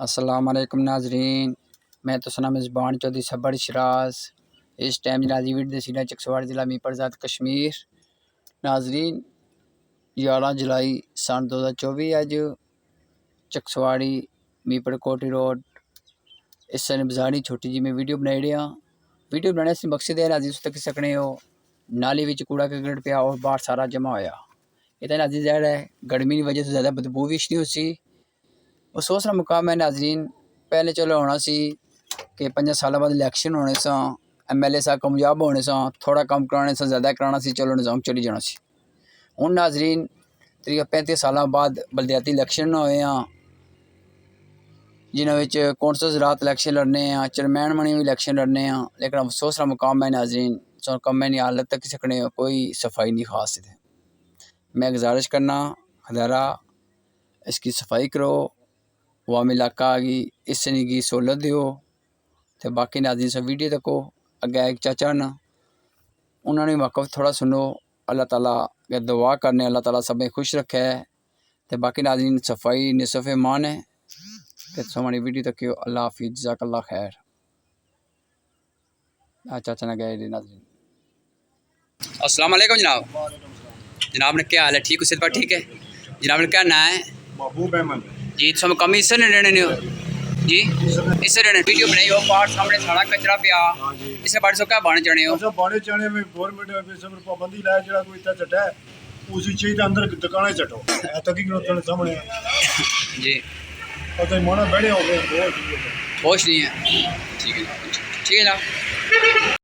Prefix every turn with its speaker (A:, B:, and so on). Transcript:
A: अस्सलामुअलैकुम नाजरीन, मैं तो सना मेज़बान चौधरी सबर शराज। इस टाइम जनाजी वीड दे सीना चकसवाड़ ज़िला मीरपुर कश्मीर। नाजरीन 11 जुलाई सन 2024 अज चकसवाड़ी मीरपुर कोटी रोड इस सन बजारी छोटी जी मैं वीडियो बनाई रहा। वीडियो बनाने से मकसद है नाजी उस तक सकने हो नाली विच कूड़ा करकट पिया और बाहर सारा जमा होया। इतना नाजी ज़ाहिर है गर्मी की वजह से ज़्यादा बदबू भी नहीं होती। और सोचना मुकाम है नाजरीन, पहले चलो होना सी कि 5 साल बाद इलैक्शन होने से MLA साहब कामयाब होने से थोड़ा कम कराने से ज़्यादा कराना सी, चलो निज़ाम चली जाना सी। हूँ नाजरीन 35 साल बाद बलदियाती इलैक्शन होए हैं जिन्होंने कौंसल ज़रात इलैक्शन लड़ने हैं, चेयरमैन बनी हुई इलैक्शन लड़ने हैं। लेकिन अफसोस का मुकाम है नाजरीन कम नहीं हालत तक सकने कोई सफाई नहीं खास है। मैं गुजारिश करना हदारा इसकी सफाई करो, वाम इलाका आ गई इससे की सहूलत दो। तो बाकी नाज़रीन से वीडियो तको अगे एक चाचा न उन्होंने वक़्फ़ थोड़ा सुनो। अल्लाह ताला के दुआ करने अल्लाह ताला सब खुश रखे। तो बाकी नाज़रीन सफाई निसफ़ ईमान है। तो हमारी वीडियो तक अल्लाह हाफिज़, जज़ाकल्लाह खैर। चाचा ने गए नाज़रीन। अस्सलाम वालेकुम जनाब। जनाब ने क्या हाल है? ठीक हो? सेहत ठीक है जनाब? ने क्या ना है
B: महबूब अहमद
A: जी? सब कम इससे लेने जी इससे लेने वीडियो बनाई हो पार्ट सामने सारा कचरा पिया इससे बारे सो क्या बाने चने हो?
B: अच्छा बाने चने में गवर्नमेंट सब पाबंदी लाए जड़ा कोई इतना चटा है उसी चीज के अंदर दुकानें चटो तकी के सामने
A: जी
B: पता माना बैठे हो गए
A: होश नहीं है। ठीक है ना?